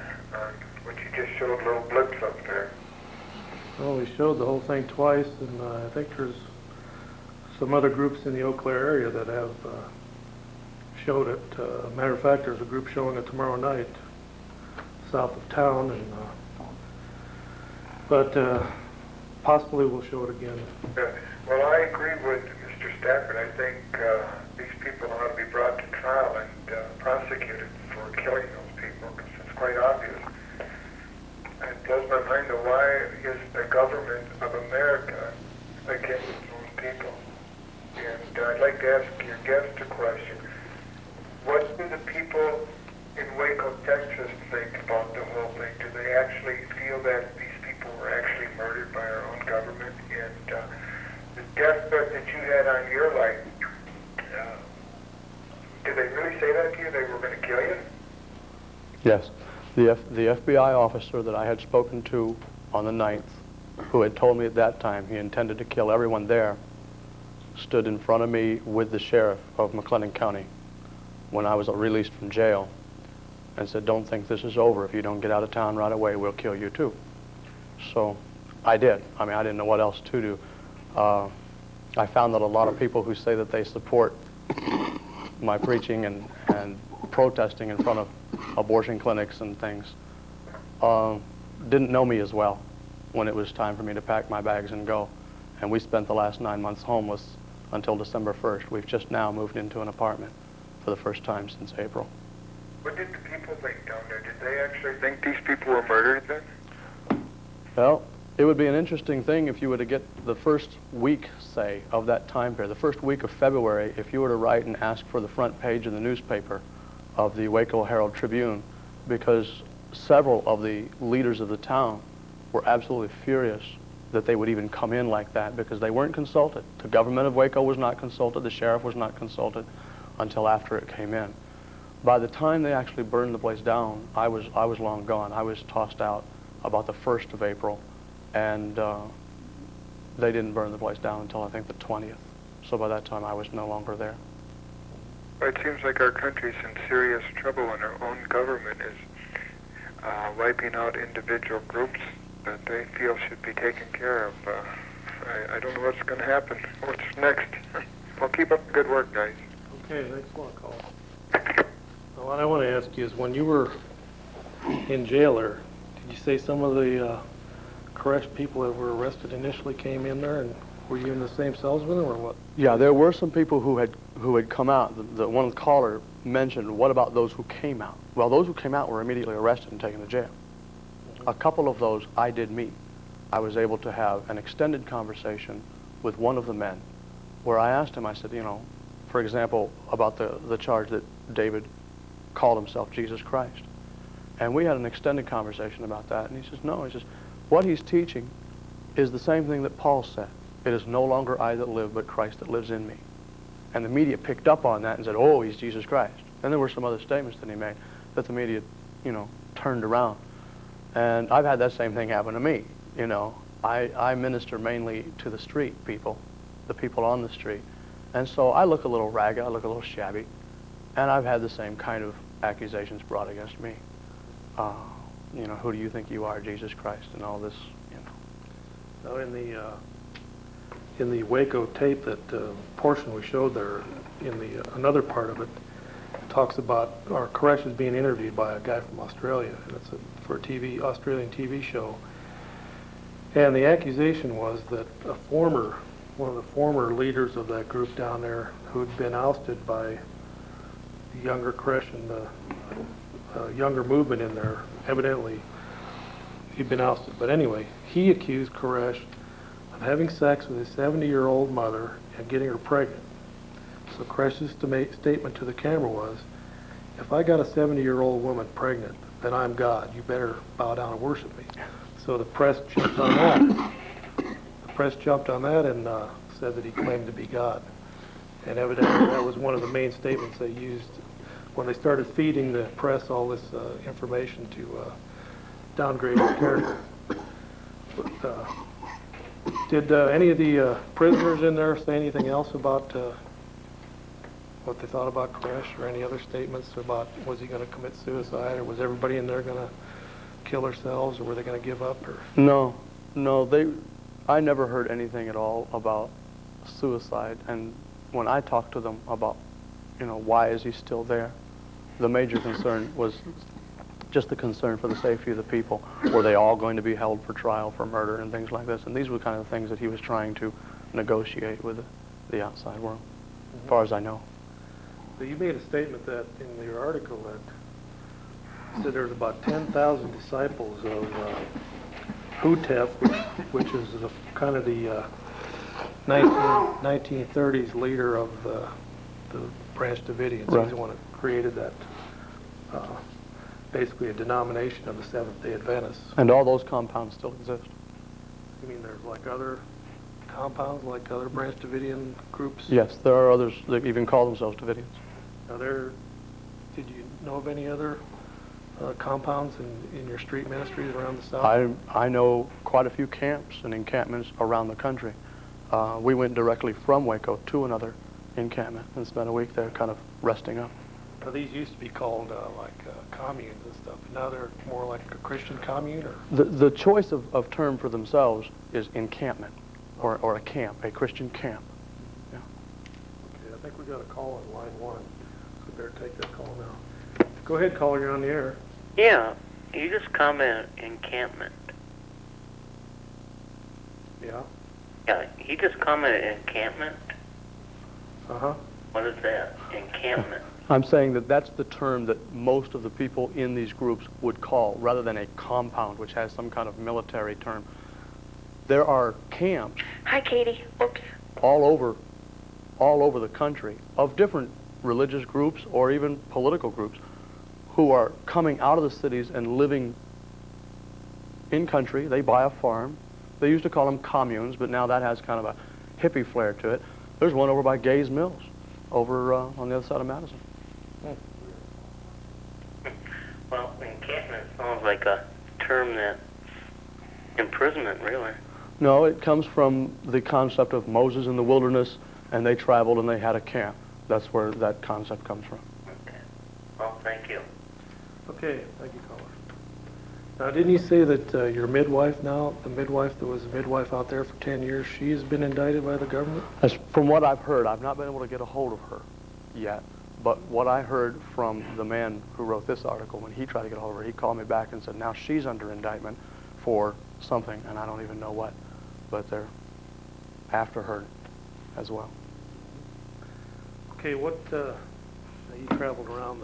What you just showed little blips up there. Well, we showed the whole thing twice, and I think there's some other groups in the Eau Claire area that have showed it. Matter of fact, there's a group showing it tomorrow night south of town, and but possibly we'll show it again. Well, I agree with Mr. Stafford. I think these people ought to be brought to trial and prosecuted for killing those people, because it's quite obvious. It blows my mind though, why is the government of America against those people? And I'd like to ask your guest a question. What do the people in Waco, Texas think about the whole thing? Do they actually feel that these people were actually murdered by our own government? And Yes. The FBI officer that I had spoken to on the 9th, who had told me at that time he intended to kill everyone there, stood in front of me with the sheriff of McLennan County when I was released from jail and said, "Don't think this is over. If you don't get out of town right away, we'll kill you too." So I did. I mean, I didn't know what else to do. I found that a lot of people who say that they support my preaching and protesting in front of abortion clinics and things didn't know me as well when it was time for me to pack my bags and go. And we spent the last 9 months homeless until December 1st. We've just now moved into an apartment for the first time since April. What did the people think down there? Did they actually think these people were murdered then? Well, it would be an interesting thing if you were to get the first week, say, of that time period, the first week of February, if you were to write and ask for the front page of the newspaper of the Waco Herald Tribune, because several of the leaders of the town were absolutely furious that they would even come in like that because they weren't consulted. The government of Waco was not consulted, the sheriff was not consulted until after it came in. By the time they actually burned the place down, I was long gone. I was tossed out about the 1st of April, and they didn't burn the place down until I think the 20th. So by that time I was no longer there. Well, it seems like our country's in serious trouble and our own government is wiping out individual groups that they feel should be taken care of. I don't know what's going to happen. What's next? Well, keep up the good work, guys. Okay, thanks a lot, Carl. Now, what I want to ask you is, when you were in jail there, did you say some of the Koresh people that were arrested initially came in there, and were you in the same cells with them, or what? Yeah, there were some people who had come out. The one caller mentioned, what about those who came out? Well, those who came out were immediately arrested and taken to jail. A couple of those I did meet. I was able to have an extended conversation with one of the men where I asked him, I said, you know, for example, about the charge that David called himself Jesus Christ. And we had an extended conversation about that. And he says, no, he says, what he's teaching is the same thing that Paul said. It is no longer I that live, but Christ that lives in me. And the media picked up on that and said, oh, he's Jesus Christ. Then there were some other statements that he made that the media, you know, turned around. And I've had that same thing happen to me. You know, I minister mainly to the street people, the people on the street. And so I look a little ragged, I look a little shabby, and I've had the same kind of accusations brought against me. You know, who do you think you are, Jesus Christ, and all this, you know. Now, in the Waco tape, that portion we showed there, in the another part of it, talks about, or Koresh is being interviewed by a guy from Australia, and it's for a Australian TV show. And the accusation was that one of the former leaders of that group down there, who had been ousted by the younger Koresh and the younger movement in there, evidently he'd been ousted. But anyway, he accused Koresh of having sex with his 70-year-old mother and getting her pregnant. So Koresh's statement to the camera was, if I got a 70-year-old woman pregnant, then I'm God. You better bow down and worship me. So the press jumped on that. The press jumped on that and said that he claimed to be God. And evidently that was one of the main statements they used when they started feeding the press all this information to downgrade his character. But, did any of the prisoners in there say anything else about what they thought about Koresh, or any other statements about, was he going to commit suicide, or was everybody in there going to kill themselves, or were they going to give up? Or No, I never heard anything at all about suicide. And when I talked to them about, you know, why is he still there, the major concern was just the concern for the safety of the people. Were they all going to be held for trial for murder and things like this? And these were kind of things that he was trying to negotiate with the outside world, as far as I know. So you made a statement that in your article that said there's about 10,000 disciples of Hutef, which is kind of the 1930s leader of the Branch Davidians. Right. He's the one that created that, basically a denomination of the Seventh-day Adventists. And all those compounds still exist. You mean there's like other compounds, like other Branch Davidian groups? Yes, there are others that even call themselves Davidians. Now did you know of any other compounds in your street ministries around the South? I know quite a few camps and encampments around the country. We went directly from Waco to another encampment and spent a week there kind of resting up. Now, these used to be called communes and stuff. Now they're more like a Christian commune, or? The choice of term for themselves is encampment, or a camp, a Christian camp. Yeah. Okay, I think we got a call on line 1. So we better take that call now. Go ahead, caller, you're on the air. Yeah, you just commented encampment. Yeah? Yeah, he just commented encampment. Uh-huh. What is that? Encampment. I'm saying that that's the term that most of the people in these groups would call, rather than a compound, which has some kind of military term. There are camps. Hi, Katie. Oops. all over the country of different religious groups or even political groups who are coming out of the cities and living in country. They buy a farm. They used to call them communes, but now that has kind of a hippie flair to it. There's one over by Gays Mills, over on the other side of Madison. Well, encampment sounds like a term that imprisonment, really. No, it comes from the concept of Moses in the wilderness, and they traveled and they had a camp. That's where that concept comes from. Okay. Well, thank you. Okay, thank you, caller. Now, didn't you say that your midwife now, the midwife that was a midwife out there for 10 years, she has been indicted by the government? As from what I've heard, I've not been able to get a hold of her yet, but what I heard from the man who wrote this article, when he tried to get a hold of her, he called me back and said, now she's under indictment for something, and I don't even know what, but they're after her as well. Okay, what, you traveled around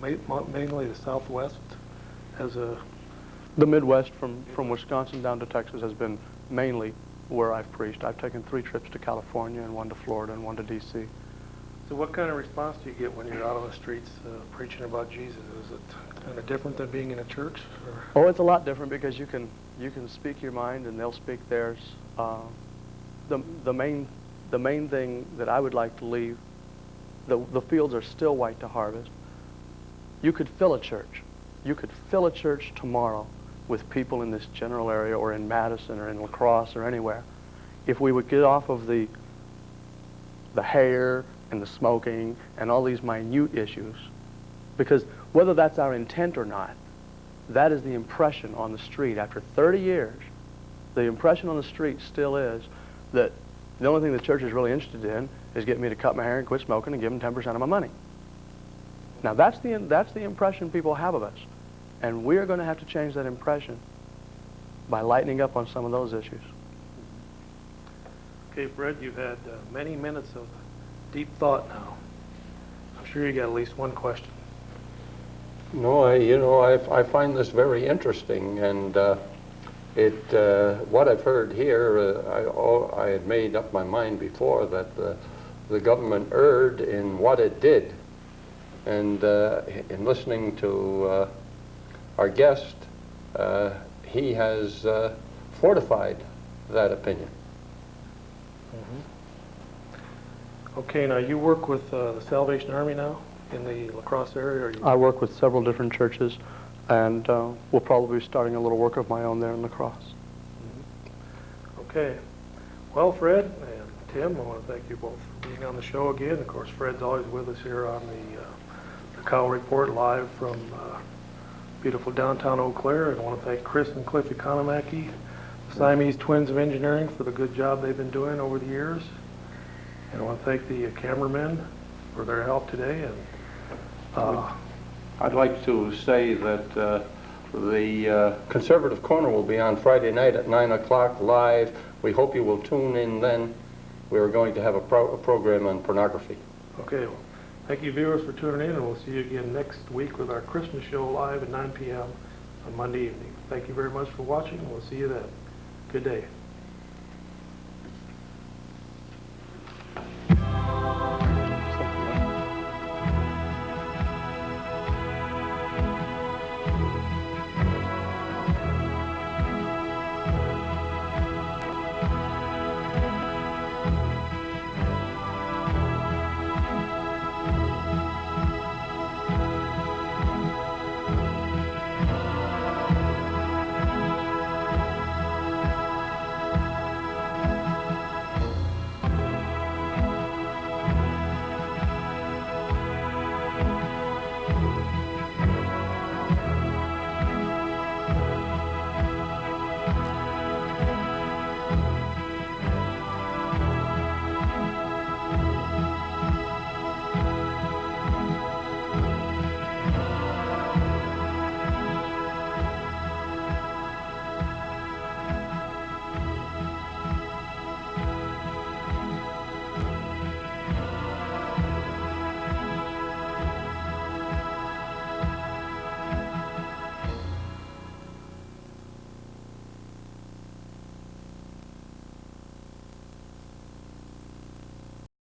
mainly the Southwest as a... The Midwest from Wisconsin down to Texas has been mainly where I've preached. I've taken 3 trips to California and 1 to Florida and 1 to D.C. So what kind of response do you get when you're out on the streets preaching about Jesus? Is it kind of different than being in a church? Or? Oh, it's a lot different because you can speak your mind and they'll speak theirs. The main thing that I would like to leave, the fields are still white to harvest. You could fill a church. You could fill a church tomorrow with people in this general area or in Madison or in La Crosse or anywhere. If we would get off of the hair and the smoking and all these minute issues, because whether that's our intent or not, that is the impression on the street. After 30 years, the impression on the street still is that the only thing the church is really interested in is getting me to cut my hair and quit smoking and give them 10% of my money. Now that's the impression people have of us. And we are going to have to change that impression by lightening up on some of those issues. Okay, Fred, you've had many minutes of deep thought now. I'm sure you got at least one question. No, I find this very interesting, and what I've heard here, I had made up my mind before that the government erred in what it did, and in listening to our guest, he has fortified that opinion. Okay, now you work with the Salvation Army now in the La Crosse area? Or you... I work with several different churches, and we'll probably be starting a little work of my own there in La Crosse. Okay. Well, Fred and Tim, I want to thank you both for being on the show again. Of course, Fred's always with us here on the Kyle Report live from beautiful downtown Eau Claire. And I want to thank Chris and Cliff Economaki, the Siamese Twins of Engineering, for the good job they've been doing over the years. And I want to thank the cameramen for their help today. And I'd like to say that the Conservative Corner will be on Friday night at 9 o'clock live. We hope you will tune in then. We're going to have a program on pornography. okay, well, thank you viewers for tuning in, and we'll see you again next week with our Christmas show live at 9 p.m. on Monday evening. Thank you very much for watching, and we'll see you then. Good day.